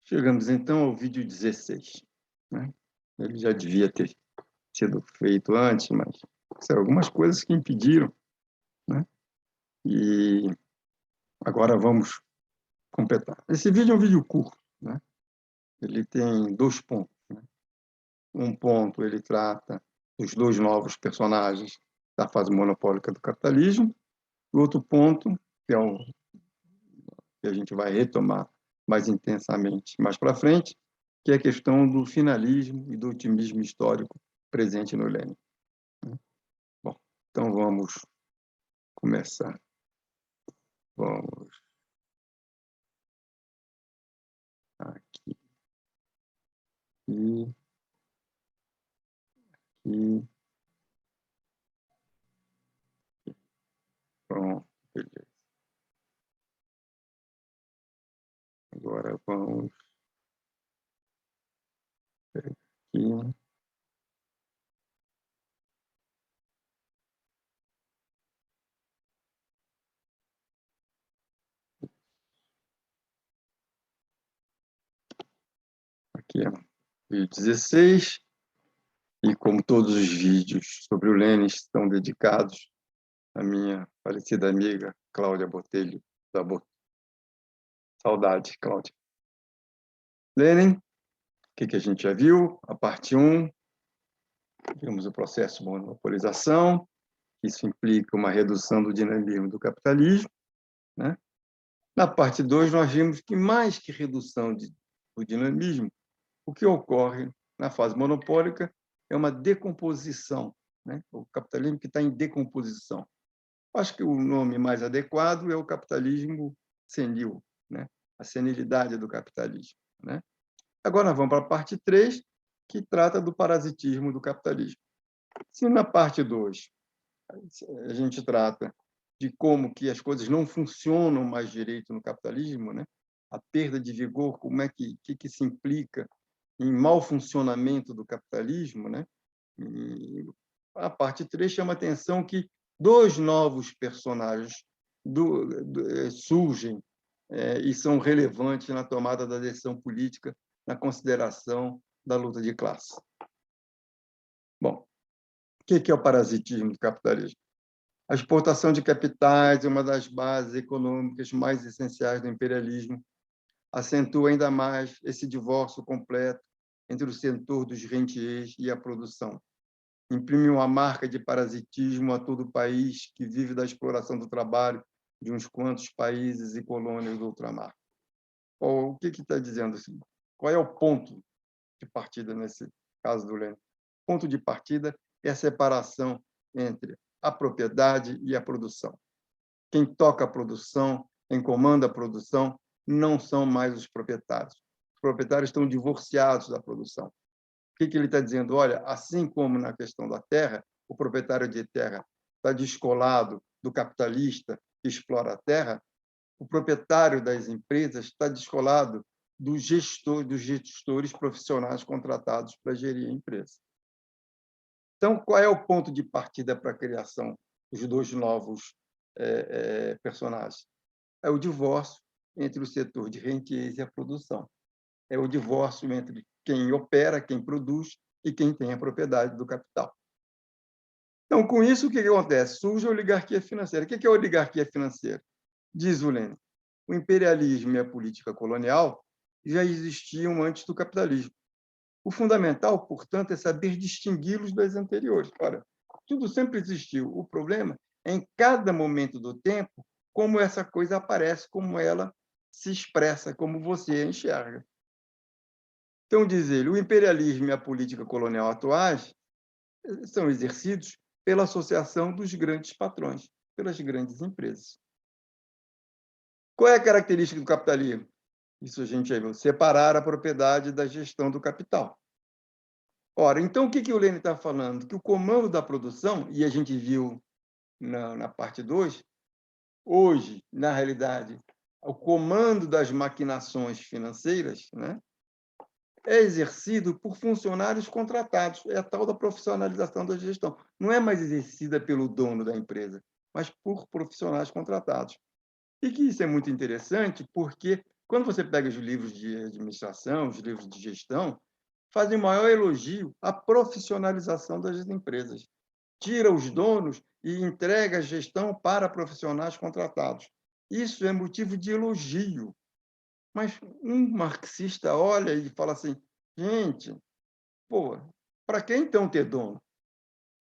Chegamos então ao vídeo 16, né? Ele já devia ter sido feito antes, mas são algumas coisas que impediram, né? E agora vamos completar. Esse vídeo é um vídeo curto, né? Ele tem 2 pontos, né? Um ponto ele trata dos 2 novos personagens da fase monopólica do capitalismo. O outro ponto, que é o que a gente vai retomar mais intensamente mais para frente, que é a questão do finalismo e do otimismo histórico presente no Lênin. Bom, então vamos começar. Vamos aqui, aqui, aqui. Pronto, beleza. Agora vamos aqui. Aqui é o vídeo 16, e como todos os vídeos sobre o Lênin estão dedicados à minha falecida amiga Cláudia Botelho da Botelho. Saudade, Cláudia. Lênin, o que a gente já viu? A parte 1, vimos o processo de monopolização, isso implica uma redução do dinamismo do capitalismo, né? Na parte 2, nós vimos que mais que redução do dinamismo, o que ocorre na fase monopólica é uma decomposição, né? O capitalismo que está em decomposição. Acho que o nome mais adequado é o capitalismo senil, né? A senilidade do capitalismo, né? Agora nós vamos para a parte 3, que trata do parasitismo do capitalismo. Se na parte 2 a gente trata de como que as coisas não funcionam mais direito no capitalismo, né? A perda de vigor, como é que se implica em mau funcionamento do capitalismo, né? E a parte 3 chama a atenção que 2 novos personagens surgem e são relevantes na tomada da decisão política, na consideração da luta de classe. Bom, o que é o parasitismo do capitalismo? A exportação de capitais é uma das bases econômicas mais essenciais do imperialismo. Acentua ainda mais esse divórcio completo entre o setor dos rentiers e a produção. Imprime uma marca de parasitismo a todo o país que vive da exploração do trabalho de uns quantos países e colônias do ultramar. O que está dizendo assim? Qual é o ponto de partida nesse caso do Lênin? O ponto de partida é a separação entre a propriedade e a produção. Quem toca a produção, quem comanda a produção, não são mais os proprietários. Os proprietários estão divorciados da produção. O que ele está dizendo? Olha, assim como na questão da terra, o proprietário de terra está descolado do capitalista que explora a terra, o proprietário das empresas está descolado dos gestores profissionais contratados para gerir a empresa. Então, qual é o ponto de partida para a criação dos 2 novos personagens? É o divórcio entre o setor de rentiers e a produção. É o divórcio entre quem opera, quem produz e quem tem a propriedade do capital. Então, com isso, o que acontece? Surge a oligarquia financeira. O que é a oligarquia financeira? Diz o Lênin, o imperialismo e a política colonial já existiam antes do capitalismo. O fundamental, portanto, é saber distingui-los das anteriores. Ora, tudo sempre existiu. O problema é, em cada momento do tempo, como essa coisa aparece, como ela se expressa, como você a enxerga. Então, diz ele, o imperialismo e a política colonial atuais são exercidos pela associação dos grandes patrões, pelas grandes empresas. Qual é a característica do capitalismo? Isso a gente já viu, separar a propriedade da gestão do capital. Ora, então o que o Lênin está falando? Que o comando da produção, e a gente viu na parte 2, hoje, na realidade, o comando das maquinações financeiras, né, é exercido por funcionários contratados. É a tal da profissionalização da gestão. Não é mais exercida pelo dono da empresa, mas por profissionais contratados. E que isso é muito interessante porque Quando você pega os livros de administração, os livros de gestão, fazem maior elogio à profissionalização das empresas. Tira os donos e entrega a gestão para profissionais contratados. Isso é motivo de elogio. Mas um marxista olha e fala assim: gente, pô, para que então ter dono?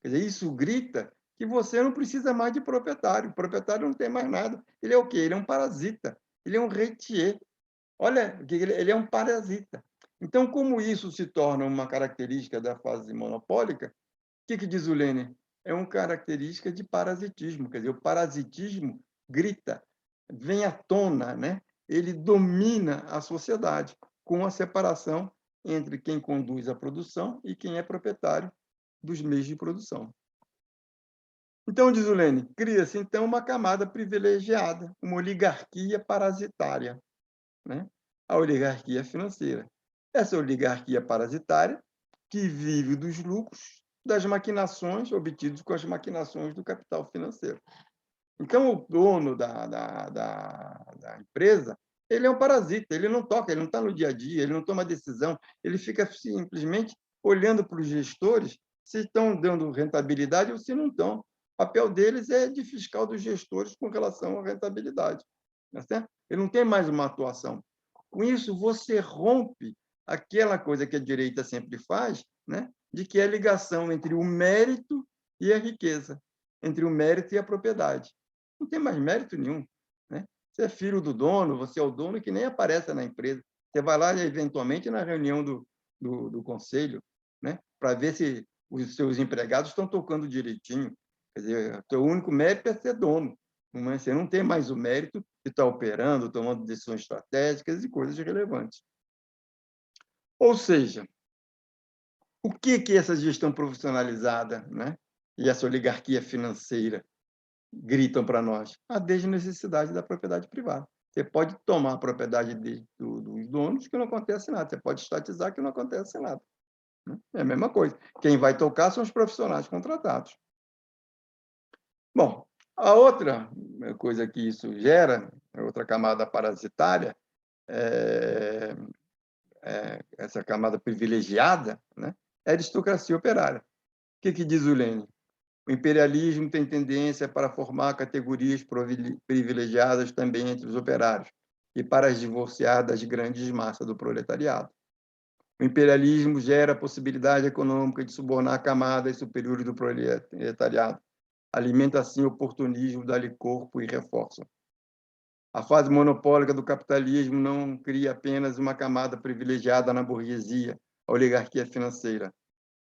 Quer dizer, isso grita que você não precisa mais de proprietário. O proprietário não tem mais nada. Ele é o quê? Ele é um parasita. Ele é um rentier. Olha, ele é um parasita. Então, como isso se torna uma característica da fase monopólica, o que diz o Lênin? É uma característica de parasitismo. Quer dizer, o parasitismo grita, vem à tona, né? Ele domina a sociedade com a separação entre quem conduz a produção e quem é proprietário dos meios de produção. Então, diz o Lênin, cria-se, então, uma camada privilegiada, uma oligarquia parasitária, né? A oligarquia financeira. Essa oligarquia parasitária que vive dos lucros das maquinações obtidos com as maquinações do capital financeiro. Então, o dono da empresa, ele é um parasita, ele não toca, ele não está no dia a dia, ele não toma decisão, ele fica simplesmente olhando para os gestores se estão dando rentabilidade ou se não estão. O papel deles é de fiscal dos gestores com relação à rentabilidade. Tá certo? Ele não tem mais uma atuação. Com isso, você rompe aquela coisa que a direita sempre faz, né? De que é a ligação entre o mérito e a riqueza, entre o mérito e a propriedade. Não tem mais mérito nenhum, né? Você é filho do dono, você é o dono que nem aparece na empresa. Você vai lá, eventualmente, na reunião do conselho, né? Para ver se os seus empregados estão tocando direitinho. Quer dizer, o teu único mérito é ser dono. Você não tem mais o mérito de estar operando, tomando decisões estratégicas e coisas relevantes. Ou seja, o que essa gestão profissionalizada, né, e essa oligarquia financeira gritam para nós? A desnecessidade da propriedade privada. Você pode tomar a propriedade dos donos que não acontece nada. Você pode estatizar que não acontece nada. Né? É a mesma coisa. Quem vai tocar são os profissionais contratados. Bom, a outra coisa que isso gera, a outra camada parasitária, é essa camada privilegiada, né, é a aristocracia operária. O que diz o Lênin? O imperialismo tem tendência para formar categorias privilegiadas também entre os operários e para as divorciar das grandes massas do proletariado. O imperialismo gera a possibilidade econômica de subornar camadas superiores do proletariado. Alimenta, assim, o oportunismo, dá-lhe corpo e reforça. A fase monopólica do capitalismo não cria apenas uma camada privilegiada na burguesia, a oligarquia financeira.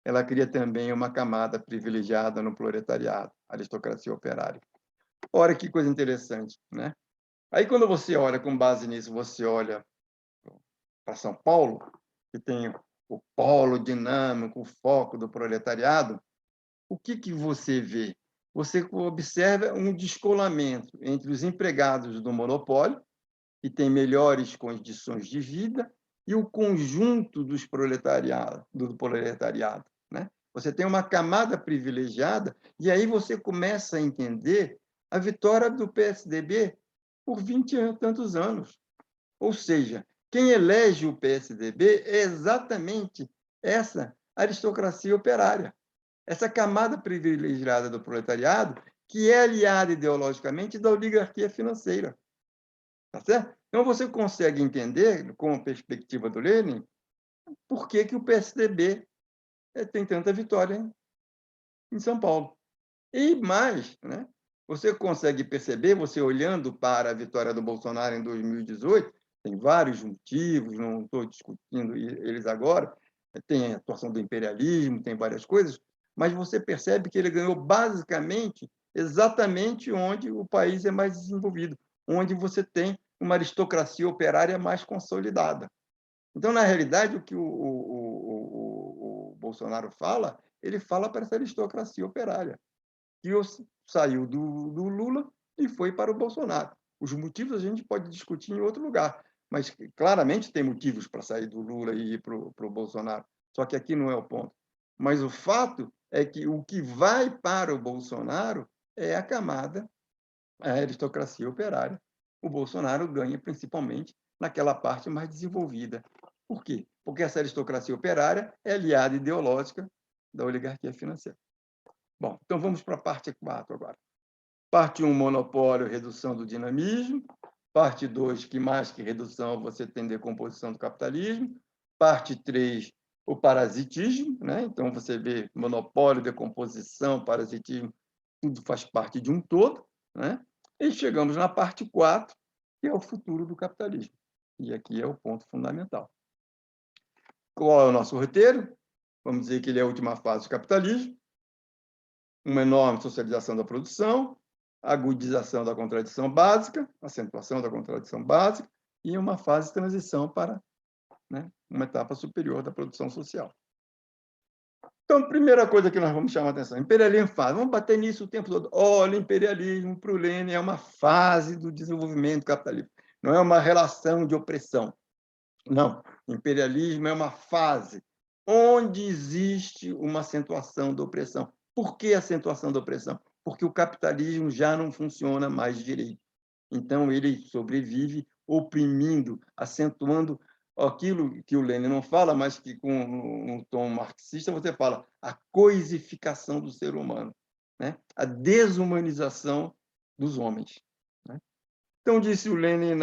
Ela cria também uma camada privilegiada no proletariado, a aristocracia operária. Olha que coisa interessante, né? Aí, quando você olha, com base nisso, você olha para São Paulo, que tem o polo dinâmico, o foco do proletariado, o que você vê? Você observa um descolamento entre os empregados do monopólio, que têm melhores condições de vida, e o conjunto do proletariado. Né? Você tem uma camada privilegiada, e aí você começa a entender a vitória do PSDB por 20 e tantos anos. Ou seja, quem elege o PSDB é exatamente essa aristocracia operária, essa camada privilegiada do proletariado, que é aliada ideologicamente da oligarquia financeira. Tá certo? Então, você consegue entender, com a perspectiva do Lenin, por que o PSDB tem tanta vitória em São Paulo. E mais, né? Você consegue perceber, você olhando para a vitória do Bolsonaro em 2018, tem vários motivos, não estou discutindo eles agora, tem a atuação do imperialismo, tem várias coisas, mas você percebe que ele ganhou basicamente exatamente onde o país é mais desenvolvido, onde você tem uma aristocracia operária mais consolidada. Então, na realidade, o que o Bolsonaro fala, ele fala para essa aristocracia operária, que saiu do Lula e foi para o Bolsonaro. Os motivos a gente pode discutir em outro lugar, mas claramente tem motivos para sair do Lula e ir para o Bolsonaro, só que aqui não é o ponto. Mas o fato é que o que vai para o Bolsonaro é a camada, a aristocracia operária, o Bolsonaro ganha principalmente naquela parte mais desenvolvida. Por quê? Porque essa aristocracia operária é aliada ideológica da oligarquia financeira. Bom, então vamos para a parte 4 agora. Parte 1, monopólio, redução do dinamismo. Parte 2, que mais que redução, você tem decomposição do capitalismo. Parte 3, o parasitismo, né? Então, você vê monopólio, decomposição, parasitismo, tudo faz parte de um todo, né? E chegamos na parte 4, que é o futuro do capitalismo. E aqui é o ponto fundamental. Qual é o nosso roteiro? Vamos dizer que ele é a última fase do capitalismo, uma enorme socialização da produção, agudização da contradição básica, acentuação da contradição básica, e uma fase de transição para, né, uma etapa superior da produção social. Então, a primeira coisa que nós vamos chamar a atenção, imperialismo fase. Vamos bater nisso o tempo todo. Olha, imperialismo para o Lênin é uma fase do desenvolvimento capitalista, não é uma relação de opressão. Não, imperialismo é uma fase onde existe uma acentuação da opressão. Por que acentuação da opressão? Porque o capitalismo já não funciona mais direito. Então, ele sobrevive oprimindo, acentuando aquilo que o Lenin não fala, mas que, com um tom marxista, você fala a coisificação do ser humano, né? A desumanização dos homens. Né? Então, disse o Lenin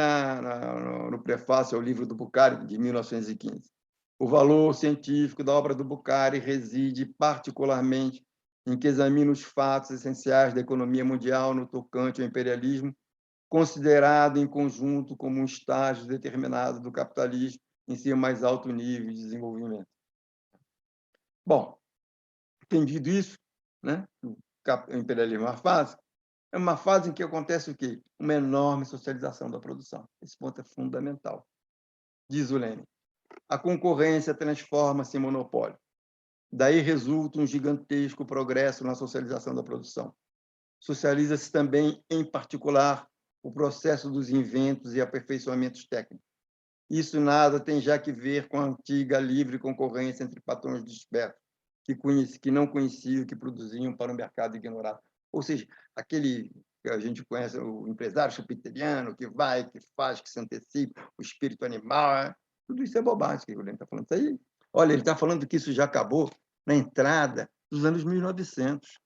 no prefácio ao livro do Bukhari, de 1915, o valor científico da obra do Bukhari reside particularmente em que examina os fatos essenciais da economia mundial no tocante ao imperialismo, considerado em conjunto como um estágio determinado do capitalismo em seu mais alto nível de desenvolvimento. Bom, entendido isso, né? O imperialismo é uma fase em que acontece o quê? Uma enorme socialização da produção. Esse ponto é fundamental. Diz o Lenin, a concorrência transforma-se em monopólio. Daí resulta um gigantesco progresso na socialização da produção. Socializa-se também, em particular, o processo dos inventos e aperfeiçoamentos técnicos. Isso nada tem já que ver com a antiga livre concorrência entre patrões despertos, que não conheciam, que produziam para o mercado ignorado. Ou seja, aquele que a gente conhece, o empresário chupiteriano, que vai, que faz, que se antecipa, o espírito animal, tudo isso é bobagem que o Lenin está falando. Isso aí, olha, ele está falando que isso já acabou na entrada dos anos 1900.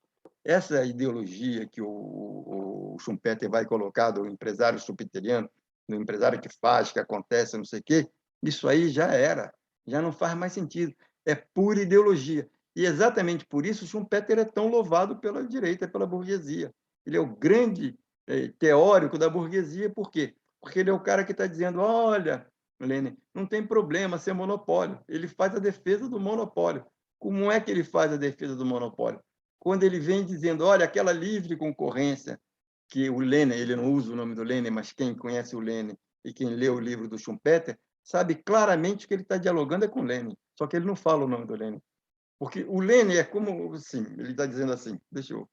Essa ideologia que o Schumpeter vai colocar do empresário chupiteriano, do empresário que faz, que acontece, não sei o quê, isso aí já era, já não faz mais sentido. É pura ideologia. E exatamente por isso Schumpeter é tão louvado pela direita, pela burguesia. Ele é o grande teórico da burguesia, por quê? Porque ele é o cara que está dizendo, olha, Lenin, não tem problema ser monopólio. Ele faz a defesa do monopólio. Como é que ele faz a defesa do monopólio? Quando ele vem dizendo, olha, aquela livre concorrência, que o Lenin, ele não usa o nome do Lenin, mas quem conhece o Lenin e quem lê o livro do Schumpeter, sabe claramente que ele está dialogando é com o Lenin, só que ele não fala o nome do Lenin. Porque o Lenin é como, assim, ele está dizendo assim, deixa eu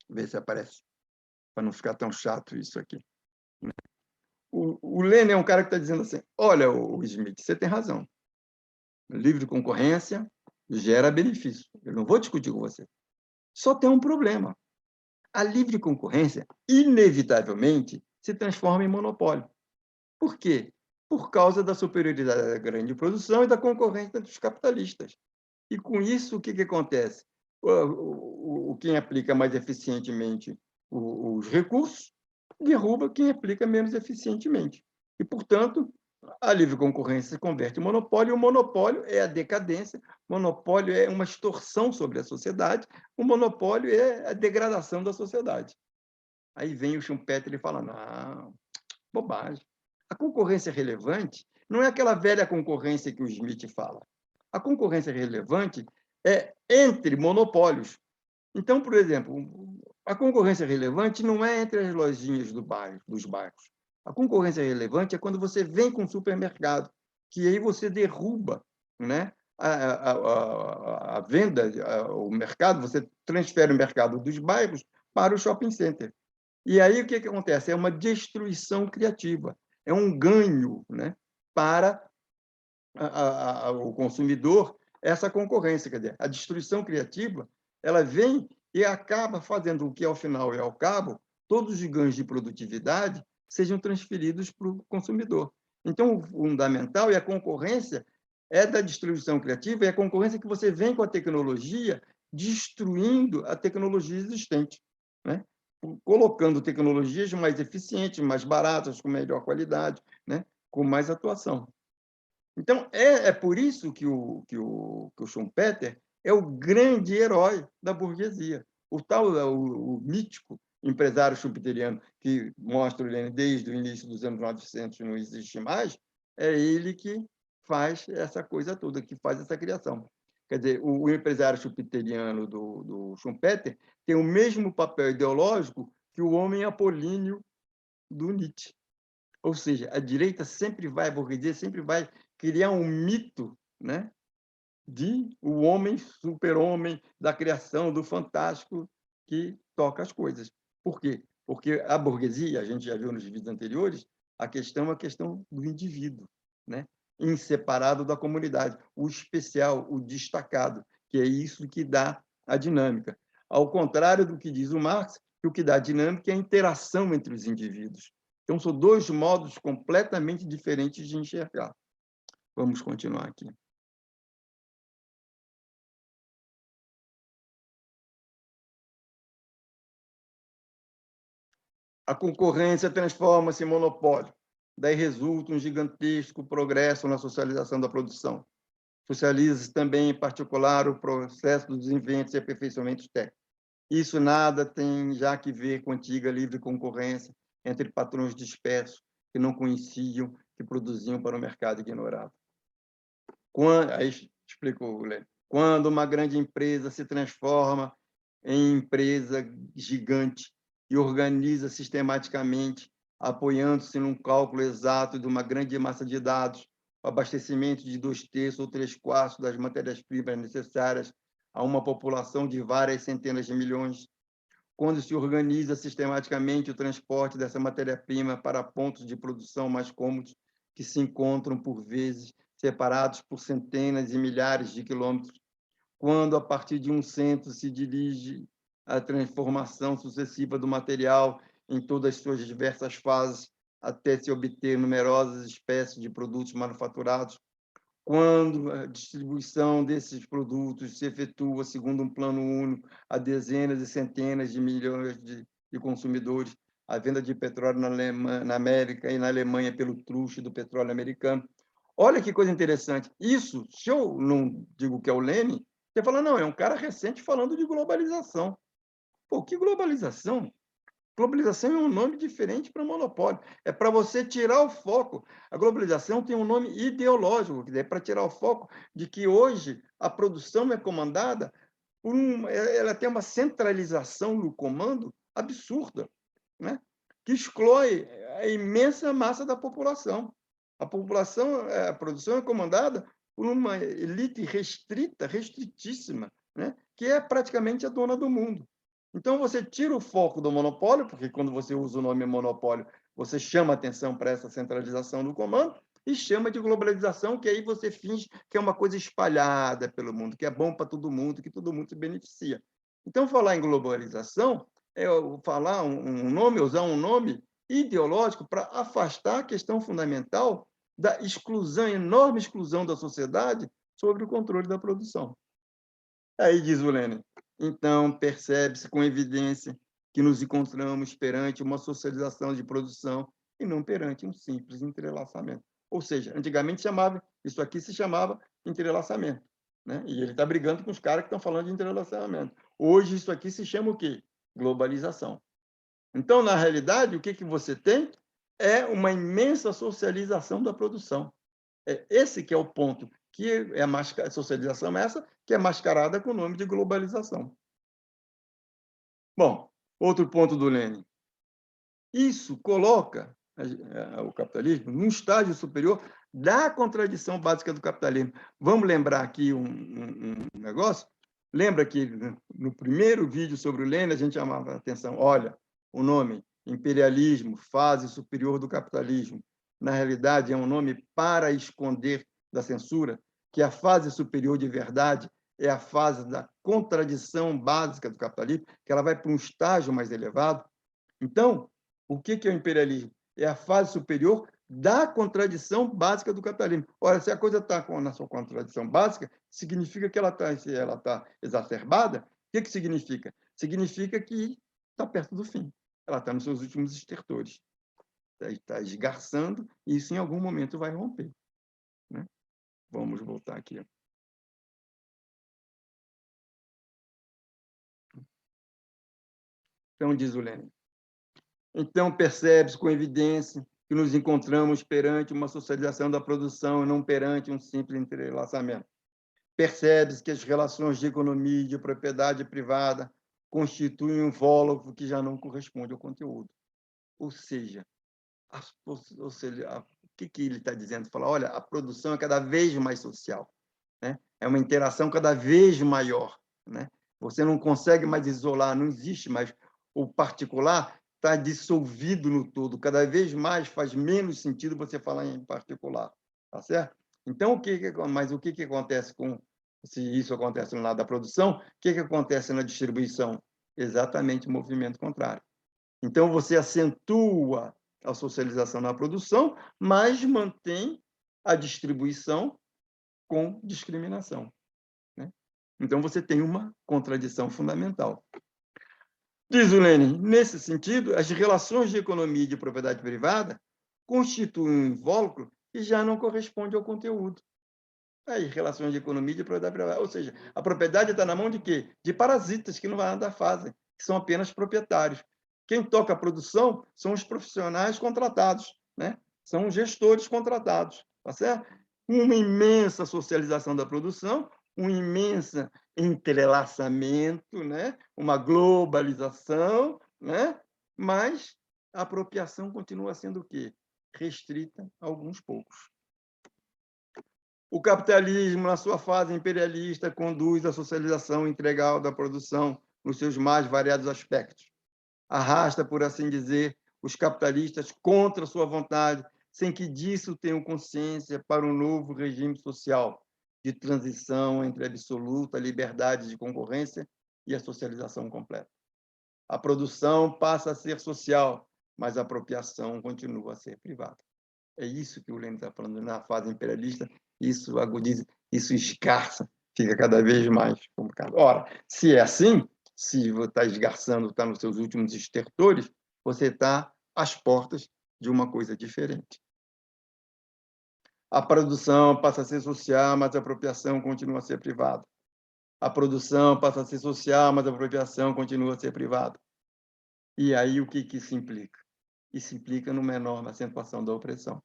ver se aparece, para não ficar tão chato isso aqui. O Lenin é um cara que está dizendo assim, olha, o Smith, você tem razão. Livre concorrência gera benefício. Eu não vou discutir com você. Só tem um problema. A livre concorrência, inevitavelmente, se transforma em monopólio. Por quê? Por causa da superioridade da grande produção e da concorrência entre os capitalistas. E, com isso, o que acontece? Quem aplica mais eficientemente os recursos derruba quem aplica menos eficientemente. E, portanto, a livre concorrência se converte em monopólio, e o monopólio é a decadência, o monopólio é uma extorsão sobre a sociedade, o monopólio é a degradação da sociedade. Aí vem o Schumpeter e fala, não, bobagem. A concorrência relevante não é aquela velha concorrência que o Smith fala. A concorrência relevante é entre monopólios. Então, por exemplo, a concorrência relevante não é entre as lojinhas dos bairros. A concorrência relevante é quando você vem com um supermercado, que aí você derruba, né, a venda, o mercado, você transfere o mercado dos bairros para o shopping center. E aí o que acontece? É uma destruição criativa, é um ganho, né, para o consumidor essa concorrência. Quer dizer, a destruição criativa ela vem e acaba fazendo o que, ao final e ao cabo, todos os ganhos de produtividade sejam transferidos para o consumidor. Então, o fundamental é a concorrência é da distribuição criativa, é a concorrência que você vem com a tecnologia, destruindo a tecnologia existente, né? Colocando tecnologias mais eficientes, mais baratas, com melhor qualidade, né? Com mais atuação. Então, é por isso que o Schumpeter é o grande herói da burguesia. O mítico empresário schumpeteriano, que mostra o Lenin desde o início dos anos 900 não existe mais, é ele que faz essa coisa toda, que faz essa criação. Quer dizer, o empresário schumpeteriano do Schumpeter tem o mesmo papel ideológico que o homem apolíneo do Nietzsche. Ou seja, a direita sempre vai, a burguesia sempre vai criar um mito, né, de o homem, super-homem, da criação, do fantástico, que toca as coisas. Por quê? Porque a burguesia, a gente já viu nos vídeos anteriores, a questão é a questão do indivíduo, né, inseparado da comunidade, o especial, o destacado, que é isso que dá a dinâmica. Ao contrário do que diz o Marx, que o que dá a dinâmica é a interação entre os indivíduos. Então, são dois modos completamente diferentes de enxergar. Vamos continuar aqui. A concorrência transforma-se em monopólio. Daí resulta um gigantesco progresso na socialização da produção. Socializa-se também, em particular, o processo dos inventos e aperfeiçoamentos técnicos. Isso nada tem já que ver com a antiga livre concorrência entre patrões dispersos que não conheciam, que produziam para o mercado ignorado. Aí explicou o Lênin. Quando uma grande empresa se transforma em empresa gigante e organiza sistematicamente, apoiando-se num cálculo exato de uma grande massa de dados, o abastecimento de 2/3 ou 3/4 das matérias-primas necessárias a uma população de várias centenas de milhões, quando se organiza sistematicamente o transporte dessa matéria-prima para pontos de produção mais cômodos, que se encontram, por vezes, separados por centenas e milhares de quilômetros, quando, a partir de um centro, se dirige a transformação sucessiva do material em todas as suas diversas fases, até se obter numerosas espécies de produtos manufaturados, quando a distribuição desses produtos se efetua segundo um plano único a dezenas e centenas de milhões de consumidores, a venda de petróleo na América e na Alemanha pelo truste do petróleo americano. Olha que coisa interessante. Isso, se eu não digo que é o Lenin, você fala, não, é um cara recente falando de globalização. Pô, que globalização? Globalização é um nome diferente para monopólio. É para você tirar o foco. A globalização tem um nome ideológico, que é para tirar o foco de que hoje a produção é comandada por ela tem uma centralização no comando absurda, né? Que exclui a imensa massa da população. A produção é comandada por uma elite restrita, restritíssima, né? Que é praticamente a dona do mundo. Então, você tira o foco do monopólio, porque quando você usa o nome monopólio, você chama atenção para essa centralização do comando, e chama de globalização, que aí você finge que é uma coisa espalhada pelo mundo, que é bom para todo mundo, que todo mundo se beneficia. Então, falar em globalização é falar um nome, usar um nome ideológico para afastar a questão fundamental da exclusão, enorme exclusão da sociedade sobre o controle da produção. Aí diz o Lenin, então percebe-se com evidência que nos encontramos perante uma socialização de produção e não perante um simples entrelaçamento. Ou seja, antigamente isso aqui se chamava entrelaçamento, né? E ele está brigando com os caras que estão falando de entrelaçamento. Hoje isso aqui se chama o quê? Globalização. Então, na realidade, o que você tem é uma imensa socialização da produção. Esse que é o ponto, que é a socialização essa, que é mascarada com o nome de globalização. Bom, outro ponto do Lenin. Isso coloca o capitalismo num estágio superior da contradição básica do capitalismo. Vamos lembrar aqui um negócio? Lembra que no primeiro vídeo sobre o Lenin a gente chamava a atenção, olha, o nome imperialismo, fase superior do capitalismo, na realidade é um nome para esconder da censura, que a fase superior de verdade é a fase da contradição básica do capitalismo, que ela vai para um estágio mais elevado. Então, o que é o imperialismo? é a fase superior da contradição básica do capitalismo. Ora, se a coisa está na sua contradição básica, significa que se ela está exacerbada, o que significa? Significa que está perto do fim. Ela está nos seus últimos estertores. Está esgarçando, e isso em algum momento vai romper. Né? Vamos voltar aqui. Então, diz o Lenin. Então, percebe-se com evidência que nos encontramos perante uma socialização da produção e não perante um simples entrelaçamento. Percebe-se que as relações de economia e de propriedade privada constituem um invólucro que já não corresponde ao conteúdo. Ou seja, o que ele está dizendo? Fala, olha, a produção é cada vez mais social, né? É uma interação cada vez maior, né? Você não consegue mais isolar, não existe mais. O particular está dissolvido no todo, cada vez mais faz menos sentido você falar em particular, tá certo? Então, mas o que acontece se isso acontece no lado da produção, o que acontece na distribuição? Exatamente o movimento contrário. Então, você acentua a socialização na produção, mas mantém a distribuição com discriminação. Né? Então, você tem uma contradição fundamental. Diz o Lenin, nesse sentido, as relações de economia e de propriedade privada constituem um invólucro que já não corresponde ao conteúdo. Aí, relações de economia e de propriedade privada. Ou seja, a propriedade está na mão de quê? De parasitas que não nada fazem, que são apenas proprietários. Quem toca a produção são os profissionais contratados, né? São os gestores contratados, tá certo? Uma imensa socialização da produção, um imenso entrelaçamento, né? Uma globalização, né? Mas a apropriação continua sendo o quê? Restrita a alguns poucos. O capitalismo, na sua fase imperialista, conduz à socialização integral da produção nos seus mais variados aspectos. Arrasta, por assim dizer, os capitalistas contra sua vontade, sem que disso tenham consciência, para um novo regime social de transição entre a absoluta liberdade de concorrência e a socialização completa. A produção passa a ser social, mas a apropriação continua a ser privada. É isso que o Lenin está falando na fase imperialista, isso agudiza, isso esgarça, fica cada vez mais complicado. Ora, se é assim, se você está esgarçando, está nos seus últimos estertores, você está às portas de uma coisa diferente. A produção passa a ser social, mas a apropriação continua a ser privada. A produção passa a ser social, mas a apropriação continua a ser privada. E aí o que isso implica? Isso implica numa enorme acentuação da opressão.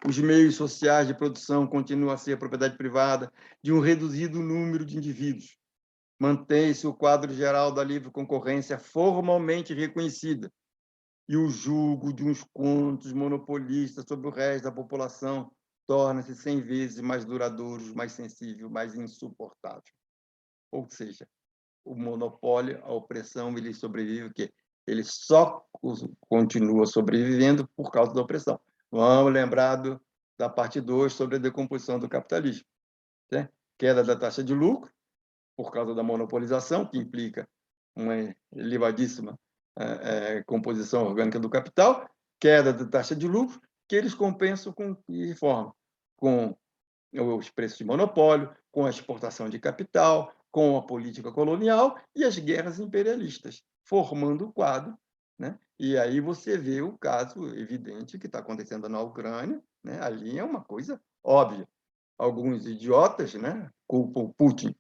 Os meios sociais de produção continuam a ser propriedade privada de um reduzido número de indivíduos. Mantém-se o quadro geral da livre concorrência formalmente reconhecida e o jugo de uns quantos monopolistas sobre o resto da população torna-se 100 vezes mais duradouro, mais sensível, mais insuportável. Ou seja, o monopólio, a opressão, ele sobrevive o quê? Ele só continua sobrevivendo por causa da opressão. Vamos lembrar da parte 2 sobre a decomposição do capitalismo. Né? Queda da taxa de lucro, por causa da monopolização, que implica uma elevadíssima composição orgânica do capital, queda da taxa de lucro, que eles compensam com que forma? Com os preços de monopólio, com a exportação de capital, com a política colonial e as guerras imperialistas, formando o quadro. Né? E aí você vê o caso evidente que está acontecendo na Ucrânia, né? Ali é uma coisa óbvia. Alguns idiotas, né, culpam Putin,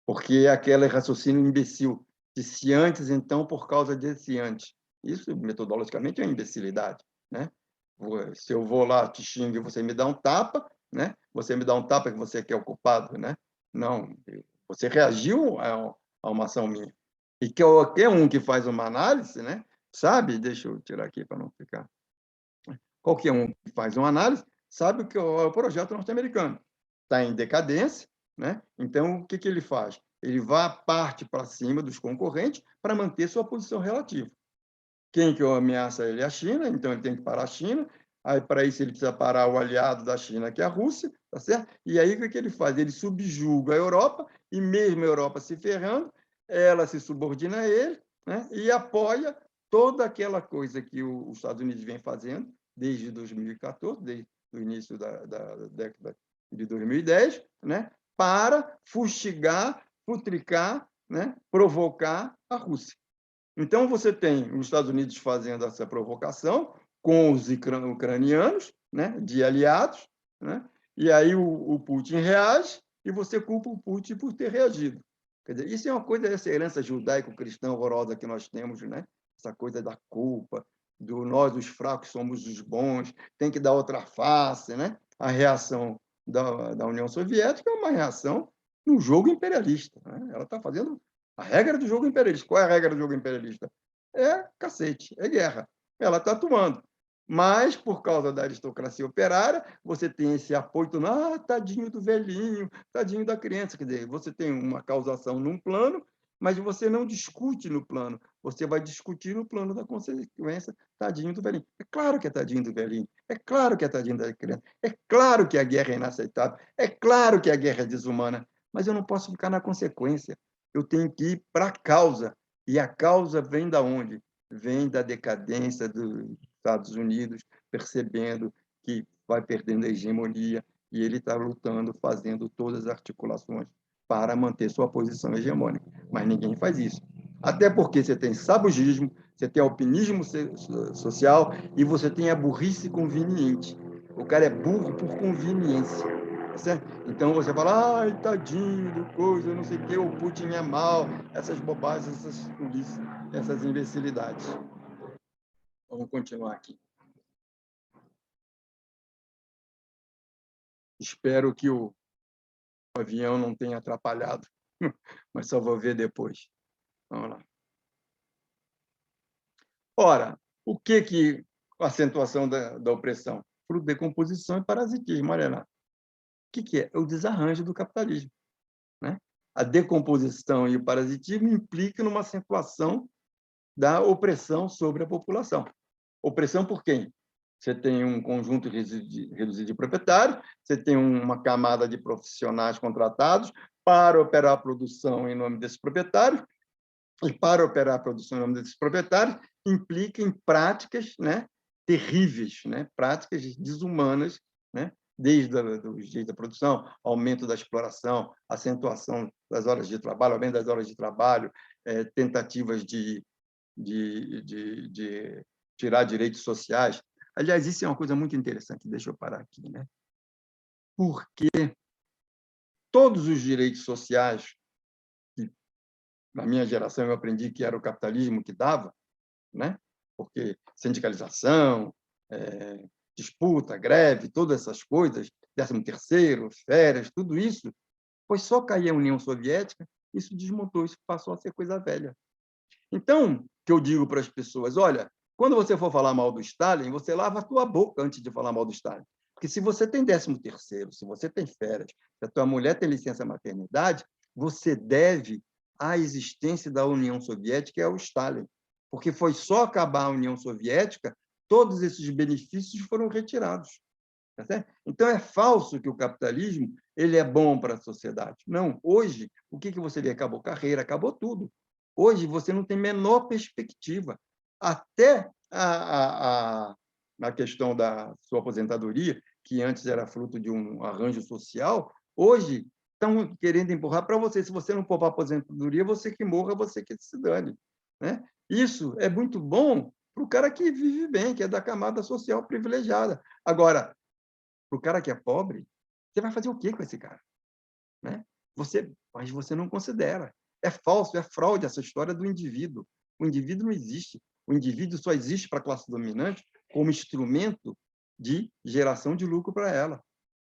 porque é aquele raciocínio imbecil de se antes, então, por causa desse antes. Isso, metodologicamente, é uma imbecilidade. Né? Se eu vou lá, te xingo e você me dá um tapa, né? Você me dá um tapa que você quer o culpado, né? Não, você reagiu a uma ação minha. E qualquer um que faz uma análise, né? Sabe? Deixa eu tirar aqui para não ficar. Qualquer um que faz uma análise sabe o que é o projeto norte-americano. Está em decadência, né? Então, o que ele faz? Ele parte para cima dos concorrentes para manter sua posição relativa. Quem que ameaça ele é a China, então ele tem que parar a China. Aí, para isso, ele precisa parar o aliado da China, que é a Rússia, tá certo? E aí, o que ele faz? Ele subjuga a Europa, e mesmo a Europa se ferrando, ela se subordina a ele, né? E apoia toda aquela coisa que os Estados Unidos vem fazendo desde 2014, desde o início da década de 2010, né, para fustigar, futricar, né, provocar a Rússia. Então, você tem os Estados Unidos fazendo essa provocação com os ucranianos, né, de aliados, né, e aí o Putin reage e você culpa o Putin por ter reagido. Quer dizer, isso é uma coisa, essa herança judaico-cristã horrorosa que nós temos, né? Essa coisa da culpa, do nós, os fracos, somos os bons, tem que dar outra face, né? A reação da União Soviética é uma reação no jogo imperialista, né? Ela está fazendo a regra do jogo imperialista. Qual é a regra do jogo imperialista? É cacete, é guerra. Ela está atuando. Mas, por causa da aristocracia operária, você tem esse apoio, tadinho do velhinho, tadinho da criança. Quer dizer, você tem uma causação num plano, mas você não discute no plano. Você vai discutir no plano da consequência, tadinho do velhinho. É claro que é tadinho do velhinho, é claro que é tadinho da criança, é claro que a guerra é inaceitável, é claro que a guerra é desumana, mas eu não posso ficar na consequência. Eu tenho que ir para a causa. E a causa vem da onde? Vem da decadência dos Estados Unidos, percebendo que vai perdendo a hegemonia, e ele está lutando, fazendo todas as articulações para manter sua posição hegemônica. Mas ninguém faz isso. Até porque você tem sabugismo, você tem alpinismo social e você tem a burrice conveniente. O cara é burro por conveniência. Certo? Então você fala, ai, tadinho do coisa, não sei o quê, o Putin é mal, essas bobagens, essas tolices, essas imbecilidades. Vamos continuar aqui. Espero que o avião não tenha atrapalhado, mas só vou ver depois. Vamos lá. Ora, o que a acentuação da opressão? Fruto de decomposição e parasitismo, olha lá. O que é? É o desarranjo do capitalismo, né? A decomposição e o parasitismo implicam numa acentuação da opressão sobre a população. Opressão por quem? Você tem um conjunto reduzido de proprietários, você tem uma camada de profissionais contratados para operar a produção em nome desses proprietários, e para operar a produção em nome desses proprietários implica em práticas, né, terríveis, né, práticas desumanas, né, desde o jeito da produção, aumento da exploração, acentuação das horas de trabalho, aumento das horas de trabalho, tentativas de tirar direitos sociais. Aliás, isso é uma coisa muito interessante, deixa eu parar aqui, né? Porque todos os direitos sociais, que na minha geração eu aprendi que era o capitalismo que dava, né? Porque sindicalização, disputa, greve, todas essas coisas, 13º, férias, tudo isso, foi só cair a União Soviética, isso desmontou, isso passou a ser coisa velha. Então, que eu digo para as pessoas, olha, quando você for falar mal do Stalin, você lava a tua boca antes de falar mal do Stalin. Porque se você tem 13º, se você tem férias, se a tua mulher tem licença maternidade, você deve à existência da União Soviética e ao Stalin. Porque foi só acabar a União Soviética, todos esses benefícios foram retirados. Tá certo? Então, é falso que o capitalismo ele é bom para a sociedade. Não, hoje, o que você vê? Acabou carreira, acabou tudo. Hoje, você não tem menor perspectiva. Até na questão da sua aposentadoria, que antes era fruto de um arranjo social, hoje estão querendo empurrar para você. Se você não for para a aposentadoria, você que morra, você que se dane. Né? Isso é muito bom para o cara que vive bem, que é da camada social privilegiada. Agora, para o cara que é pobre, você vai fazer o quê com esse cara? Né? Mas você não considera. É falso, é fraude essa história do indivíduo. O indivíduo não existe. O indivíduo só existe para a classe dominante como instrumento de geração de lucro para ela.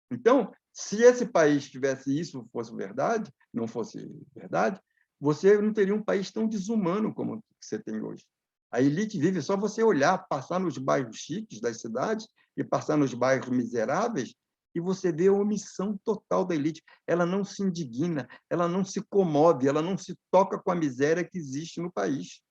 Então, se esse país tivesse isso, fosse verdade, não fosse verdade, você não teria um país tão desumano como você tem hoje. A elite vive só você olhar, passar nos bairros chiques das cidades e passar nos bairros miseráveis e você vê a omissão total da elite. Ela não se indigna, ela não se comove, ela não se toca com a miséria que existe no país.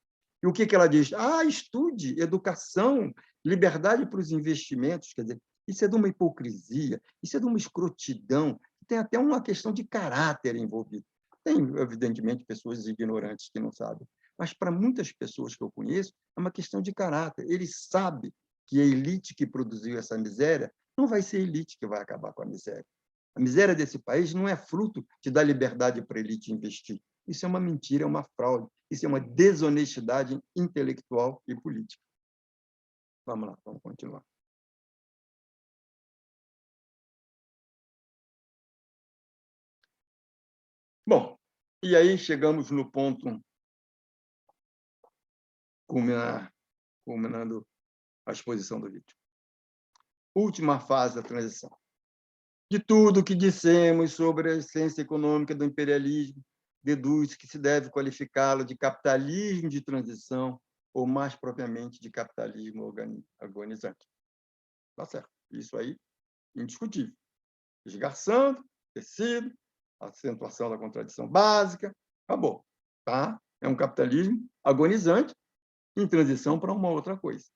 E o que ela diz? Estude, educação, liberdade para os investimentos. Quer dizer, isso é de uma hipocrisia, isso é de uma escrotidão, tem até uma questão de caráter envolvida. Tem, evidentemente, pessoas ignorantes que não sabem, Mas, para muitas pessoas que eu conheço, é uma questão de caráter. Ele sabe que a elite que produziu essa miséria não vai ser a elite que vai acabar com a miséria. A miséria desse país não é fruto de dar liberdade para a elite investir. Isso é uma mentira, é uma fraude. Isso é uma desonestidade intelectual e política. Vamos lá, vamos continuar. Bom, e aí chegamos no ponto culminando a exposição do vídeo. Última fase da transição. De tudo que dissemos sobre a essência econômica do imperialismo, deduz que se deve qualificá-lo de capitalismo de transição, ou mais propriamente de capitalismo agonizante. Tá certo. Isso aí, indiscutível. Esgarçando, tecido, acentuação da contradição básica, acabou. Tá? É um capitalismo agonizante em transição para uma outra coisa.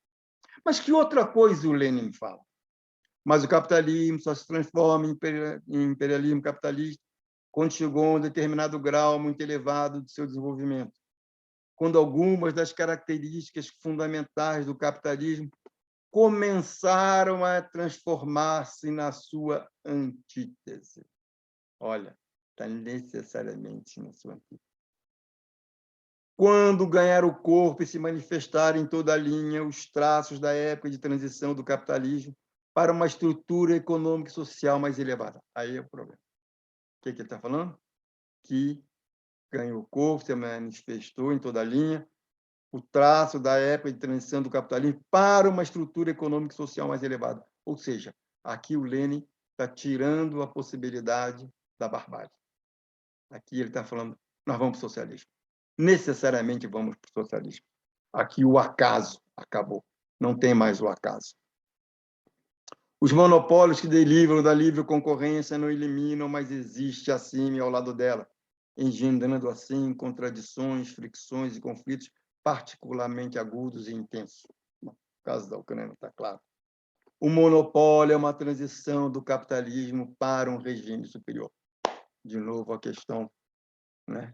Mas que outra coisa o Lenin fala? Mas o capitalismo só se transforma em imperialismo capitalista quando chegou a um determinado grau muito elevado de seu desenvolvimento, quando algumas das características fundamentais do capitalismo começaram a transformar-se na sua antítese. Olha, está necessariamente na sua antítese. Quando ganhar o corpo e se manifestar em toda a linha os traços da época de transição do capitalismo para uma estrutura econômica e social mais elevada. Aí é o problema. O que ele está falando? Que ganhou o corpo, se manifestou em toda a linha o traço da época de transição do capitalismo para uma estrutura econômica e social mais elevada. Ou seja, aqui o Lenin está tirando a possibilidade da barbárie. Aqui ele está falando, nós vamos para o socialismo. Necessariamente vamos para o socialismo. Aqui o acaso acabou. Não tem mais o acaso. Os monopólios que derivam da livre concorrência não eliminam, mas existe acima e ao lado dela, engendrando assim contradições, fricções e conflitos particularmente agudos e intensos. No caso da Ucrânia, está claro. O monopólio é uma transição do capitalismo para um regime superior. De novo, a questão, né,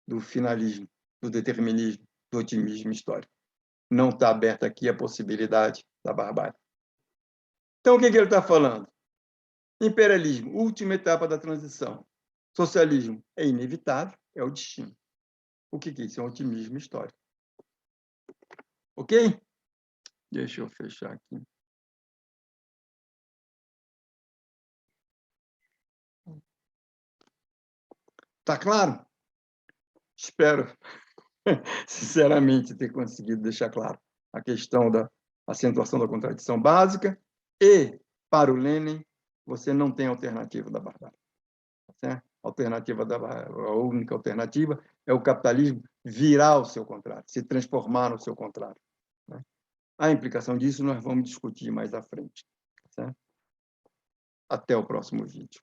do finalismo, do determinismo, do otimismo histórico. Não está aberta aqui a possibilidade da barbárie. Então, o que ele está falando? Imperialismo, última etapa da transição. Socialismo é inevitável, é o destino. O que é isso? É um otimismo histórico. Ok? Deixa eu fechar aqui. Está claro? Espero, sinceramente, ter conseguido deixar claro a questão da acentuação da contradição básica e, para o Lenin, você não tem alternativa da barbárie. Certo? A única alternativa é o capitalismo virar ao seu contrário, se transformar no seu contrário. Né? A implicação disso nós vamos discutir mais à frente. Certo? Até o próximo vídeo.